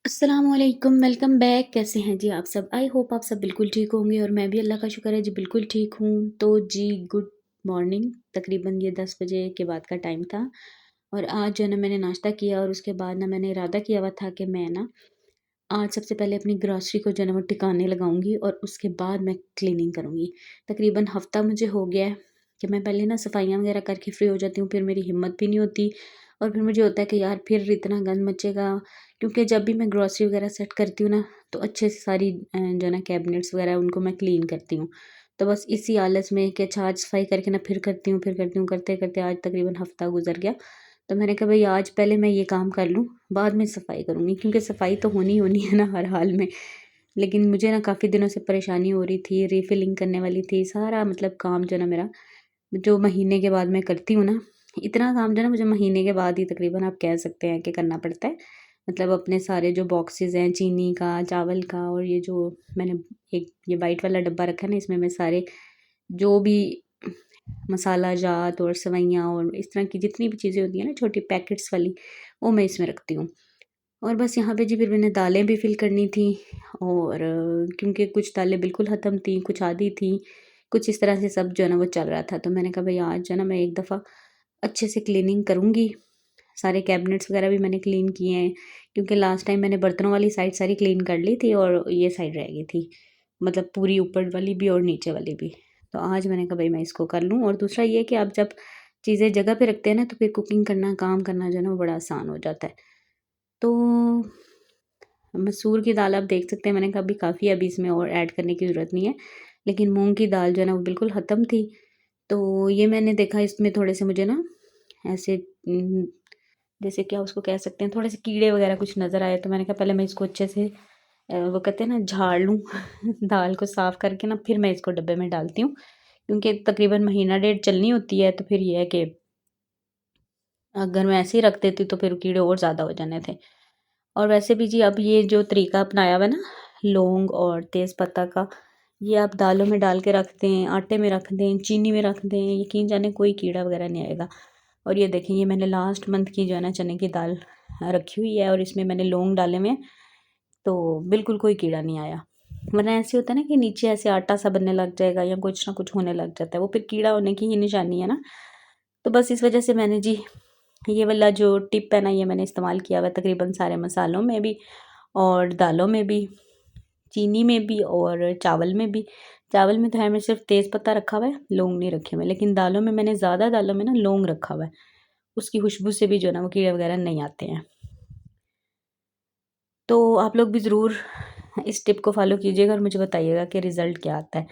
अस्सलामुअलैकुम, welcome back. कैसे हैं जी आप सब? आई होप आप सब बिल्कुल ठीक होंगे और मैं भी अल्लाह का शुक्र है जी बिल्कुल ठीक हूँ। तो जी गुड मॉर्निंग। तकरीबन ये 10 बजे के बाद का टाइम था और आज जो है ना मैंने नाश्ता किया और उसके बाद ना मैंने इरादा किया हुआ था कि मैं ना आज सबसे पहले अपनी ग्रॉसरी को जो है ना वो टिकाने लगाऊंगी और उसके बाद मैं क्लीनिंग करूँगी। तकरीबन हफ़्ता मुझे हो गया है कि मैं पहले ना सफाइयाँ वगैरह करके फ्री हो जाती हूँ, फिर मेरी हिम्मत भी नहीं होती और फिर मुझे होता है कि यार फिर इतना गंद मचेगा। क्योंकि जब भी मैं ग्रॉसरी वगैरह सेट करती हूँ ना तो अच्छे से सारी जो है ना कैबिनेट्स वगैरह उनको मैं क्लीन करती हूँ। तो बस इसी आलस में कि अच्छा आज सफाई करके ना फिर करती हूँ करते करते आज तकरीबन हफ़्ता गुजर गया। तो मैंने कहा भाई आज पहले मैं ये काम कर लूँ, बाद में सफाई करूँगी, क्योंकि सफाई तो होनी होनी है ना हर हाल में। लेकिन मुझे ना काफ़ी दिनों से परेशानी हो रही थी, रीफिलिंग करने वाली थी, सारा मतलब काम जो है ना मेरा जो महीने के बाद मैं करती हूँ ना, इतना काम जो है ना मुझे महीने के बाद ही तकरीबन आप कह सकते हैं कि करना पड़ता है। मतलब अपने सारे जो बॉक्सेस हैं चीनी का, चावल का, और ये जो मैंने एक ये वाइट वाला डब्बा रखा है ना, इसमें मैं सारे जो भी मसाला जात और सेवइयाँ और इस तरह की जितनी भी चीज़ें होती हैं ना छोटी पैकेट्स वाली, वो मैं इसमें रखती हूँ। और बस यहाँ पे जी फिर मैंने दालें भी फिल करनी थी और क्योंकि कुछ दालें बिल्कुल ख़त्म थी, कुछ आधी थी, कुछ इस तरह से सब जो है ना वो चल रहा था। तो मैंने कहा भाई आज जो है ना मैं एक दफ़ा अच्छे से क्लीनिंग करूँगी। सारे कैबिनेट्स वगैरह भी मैंने क्लीन किए हैं, क्योंकि लास्ट टाइम मैंने बर्तनों वाली साइड सारी क्लीन कर ली थी और ये साइड रह गई थी, मतलब पूरी ऊपर वाली भी और नीचे वाली भी। तो आज मैंने कहा भाई मैं इसको कर लूँ। और दूसरा ये कि आप जब चीज़ें जगह पे रखते हैं ना तो फिर कुकिंग करना, काम करना जो है ना वो बड़ा आसान हो जाता है। तो मसूर की दाल आप देख सकते हैं, मैंने कहा अभी काफ़ी है, अभी इसमें और ऐड करने की ज़रूरत नहीं है। लेकिन मूँग की दाल जो है ना वो बिल्कुल ख़त्म थी। तो ये मैंने देखा इसमें थोड़े से मुझे ना ऐसे जैसे क्या उसको कह सकते हैं, थोड़े से कीड़े वगैरह कुछ नज़र आए। तो मैंने कहा पहले मैं इसको अच्छे से वो कहते हैं ना झाड़ लूँ दाल को साफ़ करके ना फिर मैं इसको डब्बे में डालती हूँ, क्योंकि तकरीबन महीना डेढ़ चलनी होती है। तो फिर ये है कि अगर मैं ऐसे ही रख देती तो फिर कीड़े और ज़्यादा हो जाने थे। और वैसे भी जी अब ये जो तरीका अपनाया हुआ है ना लौंग और तेज़ पत्ता का, ये आप दालों में डाल के रख दें, आटे में रख दें, चीनी में रख दें, यकीन जाने कोई कीड़ा वगैरह नहीं आएगा। और ये देखें, ये मैंने लास्ट मंथ की जो है ना चने की दाल रखी हुई है और इसमें मैंने लौंग डाले हुए हैं, तो बिल्कुल कोई कीड़ा नहीं आया। वरना ऐसे होता है ना कि नीचे ऐसे आटा सा बनने लग जाएगा या कुछ ना कुछ होने लग जाता है, वो फिर कीड़ा होने की ही निशानी है ना। तो बस इस वजह से मैंने जी ये वाला जो टिप है ना ये मैंने इस्तेमाल किया हुआ है तकरीबन सारे मसालों में भी और दालों में भी, चीनी में भी और चावल में भी। चावल में तो है मैं सिर्फ तेज़ पत्ता रखा हुआ है, लौंग नहीं रखे हुए, लेकिन दालों में मैंने ज़्यादा दालों में ना लौंग रखा हुआ है। उसकी खुशबू से भी जो है ना वो कीड़े वगैरह नहीं आते हैं। तो आप लोग भी ज़रूर इस टिप को फॉलो कीजिएगा और मुझे बताइएगा कि रिज़ल्ट क्या आता है।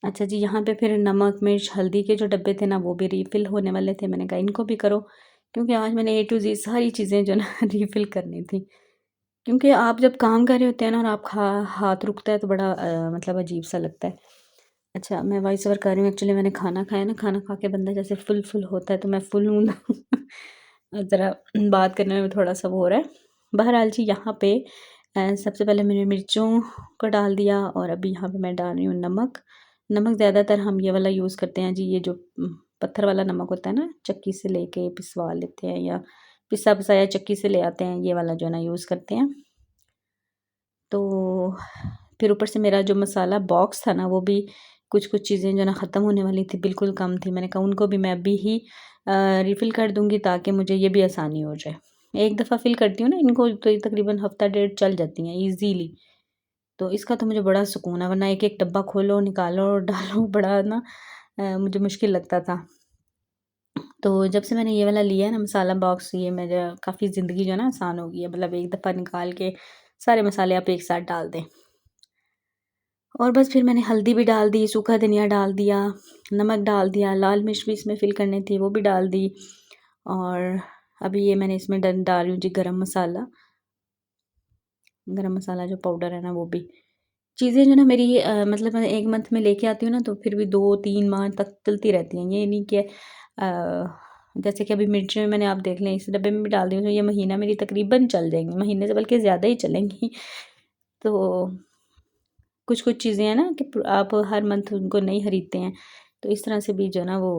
अच्छा जी, यहाँ पे फिर नमक, मिर्च, हल्दी के जो डब्बे थे ना वो भी रीफ़िल होने वाले थे। मैंने कहा इनको भी करो, क्योंकि आज मैंने ए टू ज़ेड सारी चीज़ें जो ना रीफ़िल करनी थी। क्योंकि आप जब काम कर रहे होते हैं ना और आप खा हाथ रुकता है तो बड़ा मतलब अजीब-सा लगता है। अच्छा, मैं वॉइस ओवर कर रही हूँ, एक्चुअली मैंने खाना खाया ना, खाना खा के बंदा जैसे फुल होता है तो मैं फुल हूँ ज़रा बात करने में थोड़ा-सा वो हो रहा है। बहरहाल जी यहाँ पे सबसे पहले मैंने मिर्चों को डाल दिया और अभी यहाँ पे मैं डाल रही हूँ नमक। नमक ज़्यादातर हम ये वाला यूज़ करते हैं जी, ये जो पत्थर वाला नमक होता है ना, चक्की से लेके पिसवा लेते हैं या पिसा-पिसाया चक्की से ले आते हैं, ये वाला जो है ना यूज़ करते हैं। तो फिर ऊपर से मेरा जो मसाला बॉक्स था ना वो भी कुछ-कुछ चीज़ें जो ना ख़त्म होने वाली थी, बिल्कुल कम थी। मैंने कहा उनको भी मैं अभी ही रिफ़िल कर दूँगी ताकि मुझे ये भी आसानी हो जाए। एक दफ़ा फ़िल करती हूँ ना इनको तो ये तकरीबन हफ़्ता डेढ़ चल जाती हैं ईज़िली। तो इसका तो मुझे बड़ा सुकून है, वरना एक-एक डब्बा खोलो, निकालो और डालो, बड़ा ना मुझे मुश्किल लगता था। तो जब से मैंने ये वाला लिया है ना मसाला बॉक्स, ये मेरा काफ़ी ज़िंदगी जो है ना आसान हो गई है। मतलब एक दफ़ा निकाल के सारे मसाले आप एक साथ डाल दें। और बस फिर मैंने हल्दी भी डाल दी, सूखा धनिया डाल दिया, नमक डाल दिया, लाल मिर्च भी इसमें फ़िल करनी थी वो भी डाल दी। और अभी ये मैंने इसमें डाल रही हूँ जी गरम मसाला जो पाउडर है ना वो भी। चीज़ें जो ना मेरी मतलब मैं 1 मंथ में लेके आती हूँ ना तो फिर भी 2-3 माह तक चलती रहती हैं। ये नहीं कि जैसे कि अभी मिर्चें मैंने आप देख लें इस डब्बे में भी डाल दी हूँ तो ये महीना मेरी तकरीबन चल जाएँगी, महीने से बल्कि ज़्यादा ही चलेंगी। तो कुछ-कुछ चीज़ें हैं ना कि आप हर मंथ उनको नहीं खरीदते हैं, तो इस तरह से भी जो है ना वो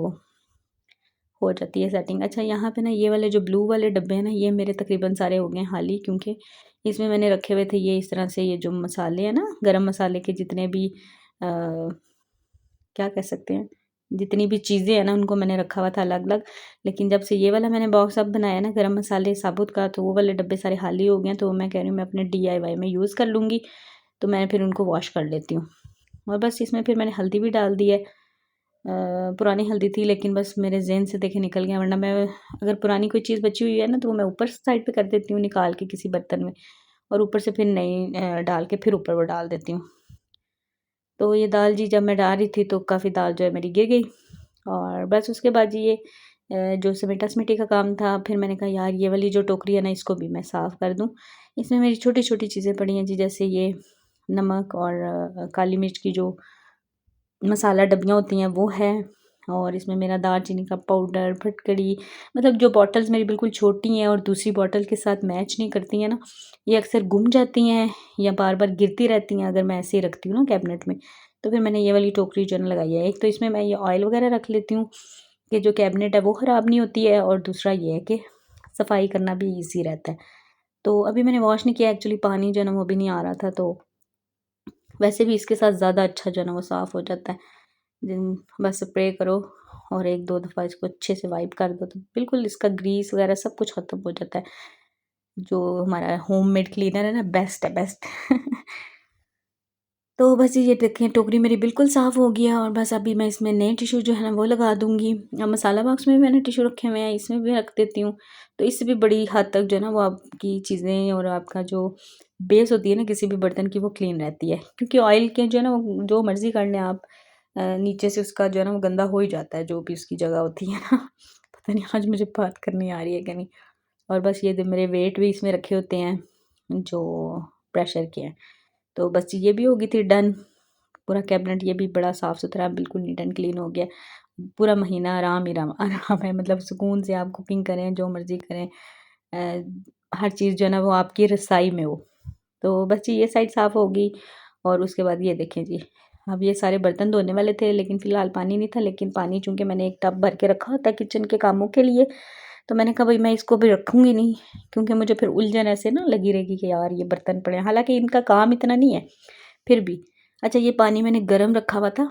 हो जाती है सेटिंग। अच्छा, यहाँ पे ना ये वाले जो ब्लू वाले डब्बे हैं ना ये मेरे तकरीबन सारे हो गए हैं खाली, क्योंकि इसमें मैंने रखे हुए थे ये इस तरह से, ये जो मसाले हैं ना, गरम मसाले के जितने भी क्या कह सकते हैं, जितनी भी चीज़ें हैं ना, उनको मैंने रखा हुआ था अलग अलग। लेकिन जब से ये वाला मैंने बॉक्स अब बनाया ना गरम मसाले साबुत का, तो वो वाले डब्बे सारे खाली हो गए हैं। तो मैं कह रही हूँ मैं अपने DIY में यूज़ कर लूँगी, तो मैं फिर उनको वॉश कर लेती हूँ। और बस इसमें फिर मैंने हल्दी भी डाल दी है। पुरानी हल्दी थी, लेकिन बस मेरे ज़हन से देखे निकल गया, वरना मैं अगर पुरानी कोई चीज़ बची हुई है ना, तो वो मैं ऊपर साइड पे कर देती हूँ निकाल के किसी बर्तन में, और ऊपर से फिर नई डाल के फिर ऊपर वो डाल देती हूँ। तो ये दाल जी जब मैं डाल रही थी तो काफ़ी दाल जो है मेरी गिर गई। और बस उसके बाद जी ये जो समेटा समेटी का काम था, फिर मैंने कहा यार ये वाली जो टोकरी है ना, इसको भी मैं साफ़ कर दूँ। इसमें मेरी छोटी छोटी चीज़ें पड़ी हैं जी, जैसे ये नमक और काली मिर्च की जो मसाला डब्बियाँ होती हैं वो है, और इसमें मेरा दालचीनी का पाउडर, फटकड़ी, मतलब जो बॉटल्स मेरी बिल्कुल छोटी हैं और दूसरी बॉटल के साथ मैच नहीं करती हैं ना, ये अक्सर गुम जाती हैं या बार बार गिरती रहती हैं अगर मैं ऐसे ही रखती हूँ ना कैबिनेट में। तो फिर मैंने ये वाली टोकरी जो है ना लगाई है। एक तो इसमें मैं ये ऑयल वगैरह रख लेती हूँ कि जो कैबिनेट है वो ख़राब नहीं होती है, और दूसरा ये है कि सफाई करना भी ईजी रहता है। तो अभी मैंने वॉश नहीं किया एक्चुअली, पानी जो है ना वो भी नहीं आ रहा था, तो वैसे भी इसके साथ ज़्यादा अच्छा जो है ना वो साफ़ हो जाता है। जिन बस स्प्रे करो और 1-2 दफ़ा इसको अच्छे से वाइप कर दो, तो बिल्कुल इसका ग्रीस वगैरह सब कुछ ख़त्म हो जाता है। जो हमारा होममेड क्लीनर है ना, बेस्ट है, बेस्ट। तो बस ये देखें टोकरी मेरी बिल्कुल साफ़ हो गया, और बस अभी मैं इसमें नए टिश्यू जो है ना वो लगा दूँगी। मसाला बॉक्स में भी मैंने टिश्यू रखे हुए हैं, इसमें भी रख देती हूँ। तो इससे भी बड़ी हद तक जो है ना वो आपकी चीज़ें और आपका जो बेस होती है ना किसी भी बर्तन की, वो क्लीन रहती है। क्योंकि ऑयल के जो है ना वो जो मर्ज़ी कर लें आप, नीचे से उसका जो है ना वो गंदा हो ही जाता है, जो भी उसकी जगह होती है ना। पता नहीं आज मुझे बात करनी आ रही है कि नहीं। और बस ये जो मेरे वेट भी इसमें रखे होते हैं जो प्रेशर के हैं। तो बस ये भी हो गई थी डन। पूरा कैबिनेट ये भी बड़ा साफ़ सुथरा बिल्कुल नीट एंड क्लीन हो गया। पूरा महीना आराम ही आराम है, मतलब सुकून से आप कुकिंग करें, जो मर्ज़ी करें। हर चीज़ जो है ना वो आपकी रसाई में हो। तो बस जी ये साइड साफ़ हो गई, और उसके बाद ये देखें जी, अब ये सारे बर्तन धोने वाले थे, लेकिन फ़िलहाल पानी नहीं था। लेकिन पानी चूँकि मैंने एक टब भर के रखा होता है किचन के कामों के लिए, तो मैंने कहा भाई मैं इसको भी रखूँगी नहीं, क्योंकि मुझे फिर उलझन ऐसे ना लगी रहेगी कि यार ये बर्तन पड़े हैं। हालाँकि इनका काम इतना नहीं है, फिर भी। अच्छा, ये पानी मैंने गरम रखा हुआ था,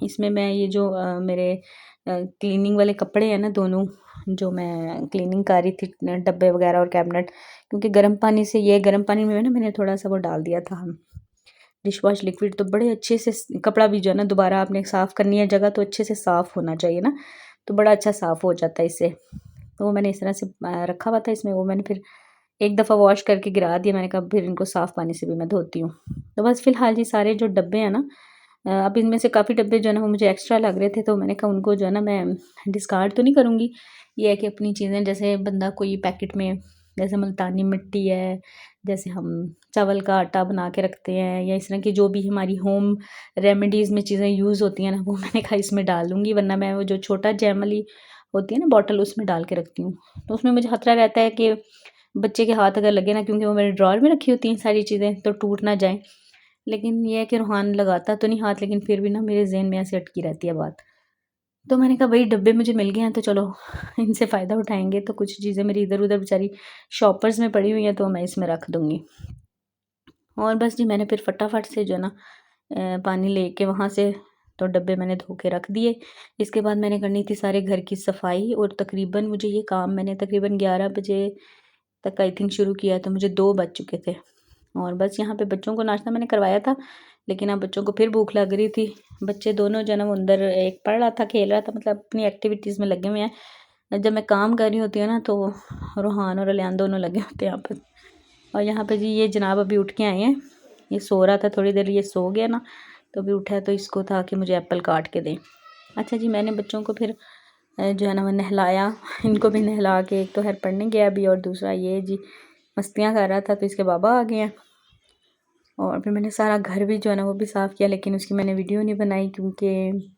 इसमें मैं ये जो मेरे क्लीनिंग वाले कपड़े हैं ना दोनों, जो मैं क्लीनिंग कर रही थी डब्बे वगैरह और कैबिनेट, क्योंकि गर्म पानी से, ये गर्म पानी में ना मैंने थोड़ा सा वो डाल दिया था डिश वॉश लिक्विड, तो बड़े अच्छे से कपड़ा भी जो है ना दोबारा आपने साफ़ करनी है जगह, तो अच्छे से साफ़ होना चाहिए ना, तो बड़ा अच्छा साफ़ हो जाता है इससे। तो वो मैंने इस तरह से रखा हुआ था इसमें, वो मैंने फिर एक दफ़ा वॉश करके गिरा दिया। मैंने कहा फिर इनको साफ़ पानी से भी मैं धोती हूँ। तो बस फ़िलहाल ये सारे जो डब्बे हैं ना, अब इनमें से काफ़ी डब्बे जो है ना वो मुझे एक्स्ट्रा लग रहे थे, तो मैंने कहा उनको जो है ना मैं डिस्कार्ड तो नहीं करूँगी। ये है कि अपनी चीज़ें, जैसे बंदा कोई पैकेट में, जैसे मुल्तानी मिट्टी है, जैसे हम चावल का आटा बना के रखते हैं, या इस तरह की जो भी हमारी होम रेमेडीज़ में चीज़ें यूज़ होती हैं ना, वो मैंने कहा इसमें डाल दूँगी, वरना मैं वो जो छोटा जैम वाली होती है ना बॉटल, उसमें डाल के रखती हूँ। तो उसमें मुझे खतरा रहता है कि बच्चे के हाथ अगर लगे ना, क्योंकि वो मेरे ड्रॉअर में रखी होती हैं सारी चीज़ें, तो टूट ना जाएँ। लेकिन ये है कि रूहान लगाता तो नहीं हाथ, लेकिन फिर भी ना मेरे ज़हन में ऐसे अटकी रहती है बात। तो मैंने कहा भई डब्बे मुझे मिल गए हैं, तो चलो इनसे फ़ायदा उठाएँगे। तो कुछ चीज़ें मेरी इधर-उधर बेचारी शॉपर्स में पड़ी हुई हैं, तो मैं इसमें रख दूँगी। और बस जी मैंने फिर फटाफट से जो है ना पानी लेके वहाँ से, तो डब्बे मैंने धो के रख दिए। इसके बाद मैंने करनी थी सारे घर की सफाई, और तकरीबन मुझे ये काम मैंने तकरीबन 11 बजे तक आई थिंक शुरू किया, तो मुझे 2 बज चुके थे। और बस यहाँ पे बच्चों को नाश्ता मैंने करवाया था, लेकिन अब बच्चों को फिर भूख लग रही थी। बच्चे दोनों जो है ना वो अंदर, एक पढ़ रहा था, खेल रहा था, मतलब अपनी एक्टिविटीज़ में लगे हुए हैं। जब मैं काम कर रही होती हूँ ना, तो रूहान और अलियान दोनों लगे होते हैं यहाँ पे। और यहाँ पे जी ये जनाब अभी उठ के आए हैं। ये सो रहा था, थोड़ी देर ये सो गया ना, तो अभी उठा है, तो इसको था कि मुझे एप्पल काट के दें। अच्छा जी, मैंने बच्चों को फिर जो है ना वो नहलाया। इनको भी नहला के, एक तो खैर पढ़ने गया अभी, और दूसरा ये जी मस्तियाँ कर रहा था, तो इसके बाबा आ गए हैं। और फिर मैंने सारा घर भी जो है ना वो भी साफ़ किया, लेकिन उसकी मैंने वीडियो नहीं बनाई, क्योंकि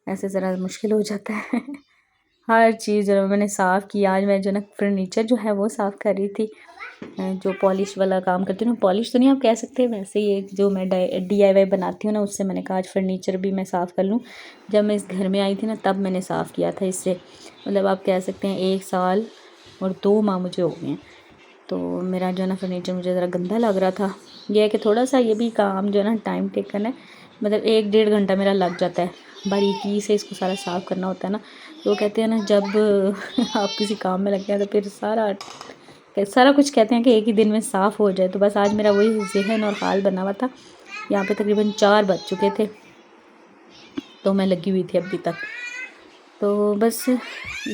ऐसे ज़रा मुश्किल हो जाता है। हर चीज़ जो है मैंने साफ़ की। आज मैं जो है ना फर्नीचर जो है वो साफ़ कर रही थी, जो पॉलिश वाला काम करती हूँ ना, पॉलिश तो नहीं आप कह सकते, वैसे ये जो मैं DIY बनाती हूँ ना, उससे मैंने कहा आज फर्नीचर भी मैं साफ़ कर लूँ। जब मैं इस घर में आई थी ना, तब मैंने साफ़ किया था इससे, मतलब आप कह सकते हैं 1 साल और 2 माह मुझे हो गए हैं। तो मेरा जो है ना फर्नीचर मुझे ज़रा गंदा लग रहा था। यह है कि थोड़ा सा ये भी काम जो है ना टाइम टेकन है, मतलब 1-1.5 घंटा मेरा लग जाता है, बारीकी से इसको सारा साफ़ करना होता है ना। तो कहते हैं ना जब आप किसी काम में लगते हैं तो फिर सारा कुछ कहते हैं कि एक ही दिन में साफ़ हो जाए। तो बस आज मेरा वही ज़हन और हाल बना हुआ था। यहाँ पे तकरीबन 4 बज चुके थे तो मैं लगी हुई थी अभी तक। तो बस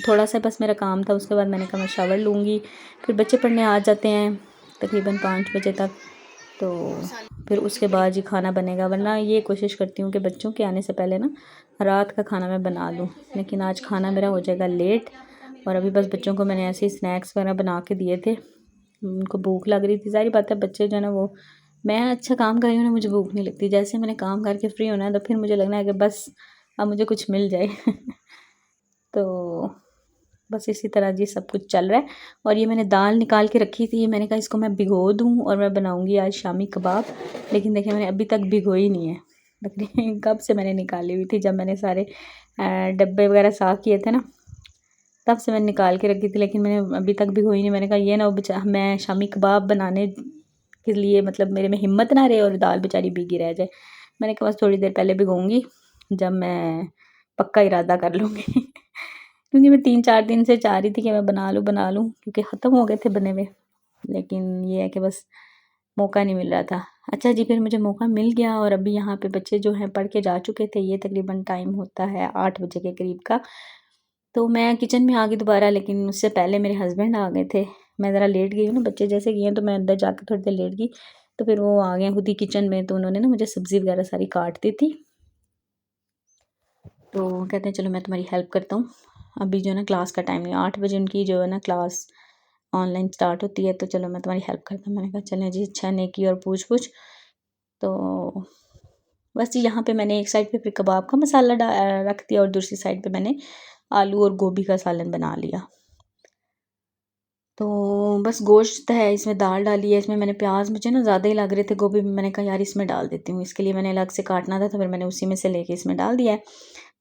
थोड़ा सा बस मेरा काम था, उसके बाद मैंने कहा मैं शावर लूँगी, फिर बच्चे पढ़ने आ जाते हैं तकरीबन 5 बजे तक। तो फिर उसके बाद ही खाना बनेगा, वरना ये कोशिश करती हूँ कि बच्चों के आने से पहले ना रात का खाना मैं बना लूँ। लेकिन आज खाना मेरा हो जाएगा लेट, और अभी बस बच्चों को मैंने ऐसे ही स्नैक्स वगैरह बना के दिए थे। उनको भूख लग रही थी, ज़ाहिर बात है बच्चे जो है ना वो, मैं अच्छा काम कर रही हूँ ना, मुझे भूख नहीं लगती। जैसे मैंने काम करके फ्री होना है तो फिर मुझे लगना है कि बस अब मुझे कुछ मिल जाए तो बस इसी तरह जी सब कुछ चल रहा है। और ये मैंने दाल निकाल के रखी थी, मैंने कहा इसको मैं भिगो दूँ और मैं बनाऊँगी आज शामी कबाब। लेकिन देखिए मैंने अभी तक भिगोई नहीं है, तकरीबन कब से मैंने निकाली हुई थी, जब मैंने सारे डब्बे वगैरह साफ़ किए थे ना तब से मैंने निकाल के रखी थी, लेकिन मैंने अभी तक भिगोई नहीं। मैंने कहा ये ना मैं शामी कबाब बनाने के लिए मतलब मेरे में हिम्मत ना रहे और दाल बेचारी भीगी रह जाए। मैंने कहा बस थोड़ी देर पहले भिगोऊँगी जब मैं पक्का इरादा कर लूँगी क्योंकि मैं 3-4 दिन से चाह रही थी कि मैं बना लूँ क्योंकि ख़त्म हो गए थे बने हुए, लेकिन ये है कि बस मौका नहीं मिल रहा था। अच्छा जी, फिर मुझे मौका मिल गया और अभी यहाँ पे बच्चे जो हैं पढ़ के जा चुके थे। ये तकरीबन टाइम होता है 8 बजे के करीब का। तो मैं किचन में आ गई दोबारा, लेकिन उससे पहले मेरे हस्बैंड आ गए थे। मैं ज़रा लेट गई हूँ ना, बच्चे जैसे गए हैं तो मैं अंदर जाकर थोड़ी देर लेट गई। तो फिर वो आ गए खुद ही किचन में, तो उन्होंने ना मुझे सब्ज़ी वगैरह सारी काट दी थी। तो कहते हैं चलो मैं तुम्हारी हेल्प करता हूँ। अभी जो है ना क्लास का टाइम नहीं, 8 बजे उनकी जो है ना क्लास ऑनलाइन स्टार्ट होती है, तो चलो मैं तुम्हारी हेल्प करता हूँ। मैंने कहा चलें जी, अच्छा नेकी और पूछ तो बस जी यहाँ पे मैंने एक साइड पे फिर कबाब का मसाला रख दिया और दूसरी साइड पे मैंने आलू और गोभी का सालन बना लिया। तो बस गोश्त है, इसमें दाल डाली है, इसमें मैंने प्याज मुझे ना ज़्यादा ही लग रहे थे, गोभी मैंने कहा यार इसमें डाल देती हूँ, इसके लिए मैंने अलग से काटना था तो फिर मैंने उसी में से लेके इसमें डाल दिया है।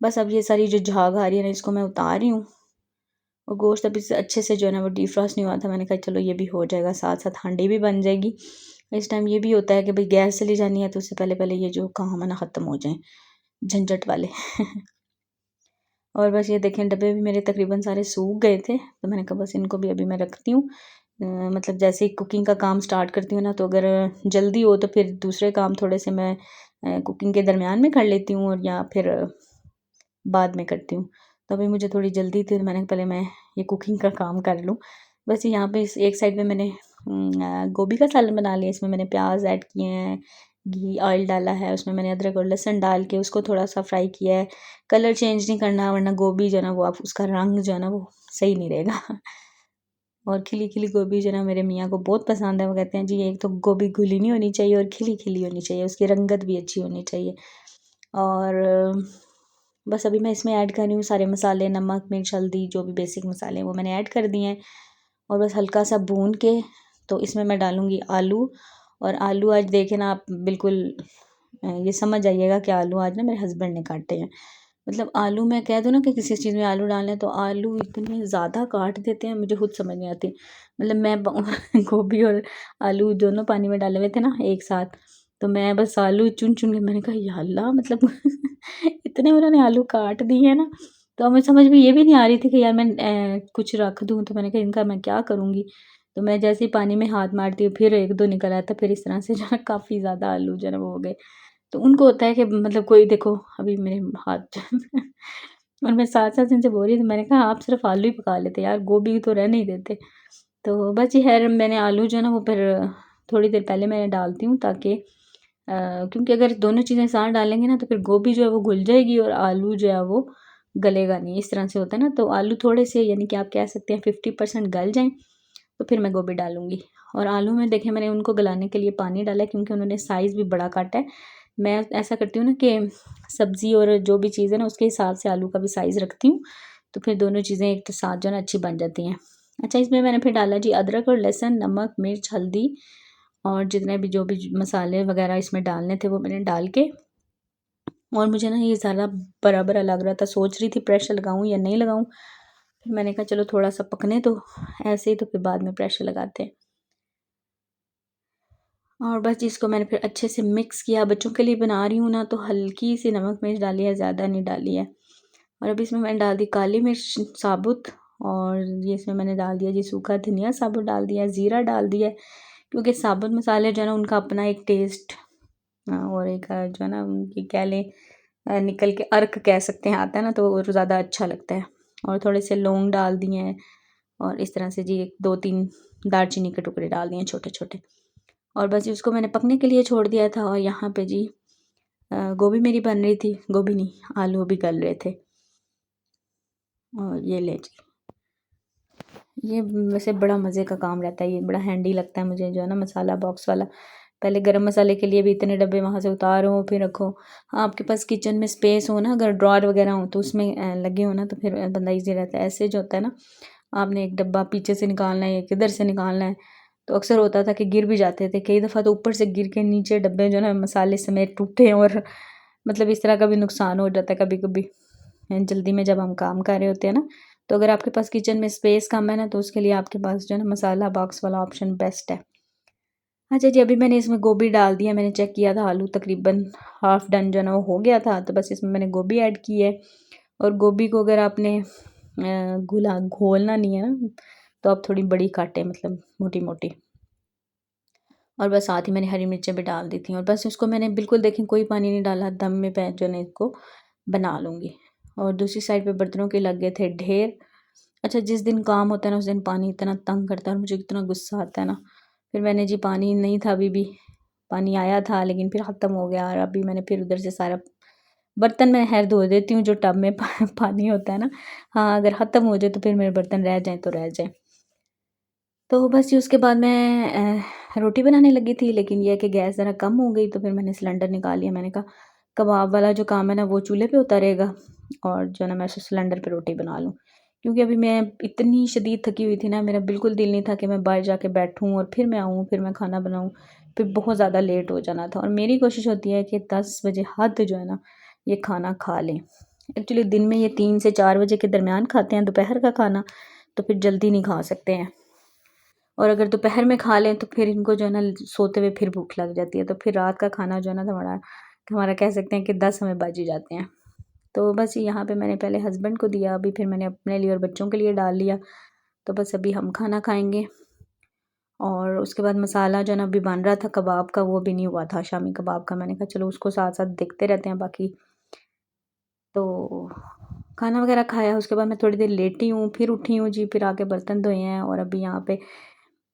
बस अब ये सारी जो झाग आ रही है ना इसको मैं उतार रही हूँ। और गोश्त अभी से अच्छे से जो है ना वो डिफ्रॉस्ट नहीं हुआ था, मैंने कहा चलो ये भी हो जाएगा, साथ साथ हांडी भी बन जाएगी। इस टाइम ये भी होता है कि भाई गैस चली जानी है तो उससे पहले पहले ये जो काम है ना ख़त्म हो जाए झंझट वाले और बस ये देखें डब्बे भी मेरे तकरीबन सारे सूख गए थे, तो मैंने कहा बस इनको भी अभी मैं रखती हूँ। मतलब जैसे ही कुकिंग का काम स्टार्ट करती हूँ ना, तो अगर जल्दी हो तो फिर दूसरे काम थोड़े से मैं कुकिंग के दरमियान में कर लेती हूँ और या फिर बाद में करती हूँ। तो अभी मुझे थोड़ी जल्दी थी, तो मैंने कहा पहले मैं ये कुकिंग का काम कर लूँ। बस यहाँ पे इस एक साइड पे मैंने गोभी का सालन बना लिया, इसमें मैंने प्याज ऐड किए हैं, घी ऑयल डाला है, उसमें मैंने अदरक और लहसुन डाल के उसको थोड़ा सा फ्राई किया है। कलर चेंज नहीं करना, वरना गोभी जो है ना वो आप उसका रंग जो है ना वो सही नहीं रहेगा और खिली खिली गोभी जो है ना मेरे मियाँ को बहुत पसंद है। वो कहते हैं जी एक तो गोभी घुली नहीं होनी चाहिए और खिली खिली होनी चाहिए, उसकी रंगत भी अच्छी होनी चाहिए। और बस अभी मैं इसमें ऐड कर रही हूँ सारे मसाले, नमक मिर्च हल्दी, जो भी बेसिक मसाले हैं वो मैंने ऐड कर दिए हैं। और बस हल्का सा भून के तो इसमें मैं डालूँगी आलू। और आलू आज देखें ना आप बिल्कुल ये समझ जाइएगा कि आलू आज ना मेरे हस्बैंड ने काटे हैं। मतलब आलू मैं कह दूँ ना कि किसी चीज़ में आलू डालना है तो आलू इतने ज़्यादा काट देते हैं, मुझे खुद समझ नहीं आती। मतलब मैं गोभी और आलू दोनों पानी में डाले हुए थे ना एक साथ, तो मैं बस आलू चुन चुन के मैंने कहा या अल्लाह, मतलब इतने उन्होंने आलू काट दिए हैं ना। तो अब मुझे समझ में ये भी नहीं आ रही थी कि यार मैं कुछ रख दूँ, तो मैंने कहा इनका मैं क्या करूँगी। तो मैं जैसे ही पानी में हाथ मारती हूँ फिर 1-2 निकल आता, फिर इस तरह से जो है काफ़ी ज़्यादा आलू जो है ना वो हो गए। तो उनको होता है कि मतलब कोई देखो अभी मेरे हाथ और मैं साथ-साथ इनसे बोल रही थी, मैंने कहा आप सिर्फ़ आलू ही पका लेते यार, गोभी तो रहने ही देते। तो बस ये खैर मैंने आलू जो है ना वो फिर थोड़ी देर पहले मैं डालती हूँ ताकि क्योंकि अगर दोनों चीज़ें साथ डालेंगे ना तो फिर गोभी जो है वो घुल जाएगी और आलू जो है वो गलेगा नहीं, इस तरह से होता है ना। तो आलू थोड़े से यानी कि आप कह सकते हैं 50% गल जाएँ तो फिर मैं गोभी डालूँगी। और आलू में देखें मैंने उनको गलाने के लिए पानी डाला है क्योंकि उन्होंने साइज़ भी बड़ा काटा है। मैं ऐसा करती हूँ ना कि सब्ज़ी और जो भी चीज़ है ना उसके हिसाब से आलू का भी साइज़ रखती हूँ, तो फिर दोनों चीज़ें एक तो साथ जो है ना अच्छी बन जाती हैं। अच्छा, इसमें मैंने फिर डाला जी अदरक और लहसुन, नमक, मिर्च, हल्दी और जितने भी जो भी मसाले वगैरह इसमें डालने थे वो मैंने डाल के, और मुझे ना ये ज़्यादा बरा-बरा लग रहा था, सोच रही थी प्रेशर लगाऊँ या नहीं लगाऊँ। फिर मैंने कहा चलो थोड़ा-सा पकने दो ऐसे ही, तो फिर बाद में प्रेशर लगाते हैं। और बस इसको मैंने फिर अच्छे से मिक्स किया। बच्चों के लिए बना रही हूँ ना, तो हल्की सी नमक मिर्च डाली है, ज़्यादा नहीं डाली है। और अब इसमें मैंने डाल दी काली मिर्च साबुत, और ये इसमें मैंने डाल दिया जी सूखा धनिया साबुत डाल दिया, ज़ीरा डाल दिया, क्योंकि साबुत मसाले जो है ना उनका अपना एक टेस्ट और एक जो है ना उनकी कह लें निकल के अर्क कह सकते हैं आता है ना, तो वो ज़्यादा अच्छा लगता है। और थोड़े से लौंग डाल दिए हैं, और इस तरह से जी 1-2-3 दालचीनी के टुकड़े डाल दिए छोटे छोटे। और बस उसको मैंने पकने के लिए छोड़ दिया था। और यहाँ पे जी गोभी मेरी बन रही थी, गोभी नहीं आलू भी गल रहे थे। और ये ले जी, ये वैसे बड़ा मज़े का काम रहता है, ये बड़ा हैंडी लगता है मुझे जो है ना मसाला बॉक्स वाला। पहले गरम मसाले के लिए भी इतने डब्बे वहाँ से उतारो फिर रखो। हाँ, आपके पास किचन में स्पेस हो ना, अगर ड्रॉर वगैरह हो तो उसमें लगे हो ना, तो फिर बंदा ईजी रहता है। ऐसे जो होता है ना, आपने एक डब्बा पीछे से निकालना है या किधर से निकालना है, तो अक्सर होता था कि गिर भी जाते थे। कई दफ़ा तो ऊपर से गिर के नीचे डब्बे जो है ना मसाले समेत टूटे, और मतलब इस तरह का भी नुकसान हो जाता है कभी कभी जल्दी में जब हम काम कर रहे होते हैं ना। तो अगर आपके पास किचन में स्पेस कम है ना, तो उसके लिए आपके पास जो है ना मसाला बॉक्स वाला ऑप्शन बेस्ट है। अच्छा जी, अभी मैंने इसमें गोभी डाल दिया। मैंने चेक किया था आलू तकरीबन हाफ़ डन जो है ना वो हो गया था, तो बस इसमें मैंने गोभी ऐड की है। और गोभी को अगर आपने घोलना नहीं है ना, तो आप थोड़ी बड़ी काटें, मतलब मोटी मोटी। और बस साथ ही मैंने हरी मिर्चें भी डाल दी थी, और बस उसको मैंने बिल्कुल देखें कोई पानी नहीं डाला, दम में मैं जो है इसको बना लूँगी। और दूसरी साइड पे बर्तनों के लग गए थे ढेर। अच्छा, जिस दिन काम होता है ना उस दिन पानी इतना तंग करता है और मुझे इतना गुस्सा आता है ना। फिर मैंने जी पानी नहीं था अभी भी, पानी आया था लेकिन फिर ख़त्म हो गया, और अभी मैंने फिर उधर से सारा बर्तन मैं खैर धो देती हूँ जो टब में पानी होता है ना। हाँ, अगर ख़त्म हो जाए तो फिर मेरे बर्तन रह जाएँ तो रह जाएँ। तो बस जी उसके बाद मैं रोटी बनाने लगी थी, लेकिन ये है कि गैस ज़रा कम हो गई, तो फिर मैंने सिलेंडर निकाल लिया। मैंने कहा कबाब वाला जो काम है ना वो चूल्हे पे होता रहेगा, और जो है ना मैं सिलेंडर पे रोटी बना लूँ। क्योंकि अभी मैं इतनी शदीद थकी हुई थी ना, मेरा बिल्कुल दिल नहीं था कि मैं बाहर जाके बैठूँ और फिर मैं आऊँ, फिर मैं खाना बनाऊँ, फिर बहुत ज़्यादा लेट हो जाना था। और मेरी कोशिश होती है कि 10 बजे हद जो है ना ये खाना खा लें। एक्चुअली दिन में ये 3 से 4 बजे के दरमियान खाते हैं दोपहर का खाना, तो फिर जल्दी नहीं खा सकते हैं। और अगर दोपहर में खा लें तो फिर इनको जो है ना सोते हुए फिर भूख लग जाती है, तो फिर रात का खाना जो है ना हमारा हमारा कह सकते हैं कि 10 हमें बज ही जाते हैं। तो बस यहाँ पे मैंने पहले हस्बैंड को दिया, अभी फिर मैंने अपने लिए और बच्चों के लिए डाल लिया। तो बस अभी हम खाना खाएंगे। और उसके बाद मसाला जो है ना अभी बन रहा था कबाब का, वो भी नहीं हुआ था शामी कबाब का। मैंने कहा चलो उसको साथ साथ देखते रहते हैं बाकी। तो खाना वगैरह खाया, उसके बाद मैं थोड़ी देर लेटी हूँ, फिर उठी हूँ जी, फिर आके बर्तन धोए हैं। और अभी यहाँ पे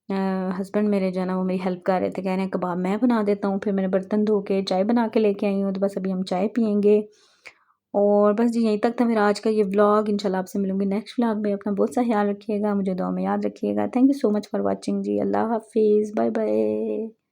हस्बैंड मेरे जो है ना वो मेरी हेल्प कर रहे थे, कह रहे हैं कबाब मैं बना देता हूँ। फिर मैंने बर्तन धो के चाय बना के लेके आई हूँ, तो बस अभी हम चाय पियेंगे। और बस जी यहीं तक था मेरा आज का ये व्लॉग। इंशाल्लाह आपसे मिलूंगी नेक्स्ट व्लॉग में। अपना बहुत सा ख्याल रखिएगा, मुझे दुआ में याद रखिएगा। Thank you so much for watching ji. अल्लाह हाफिज़, बाय बाय।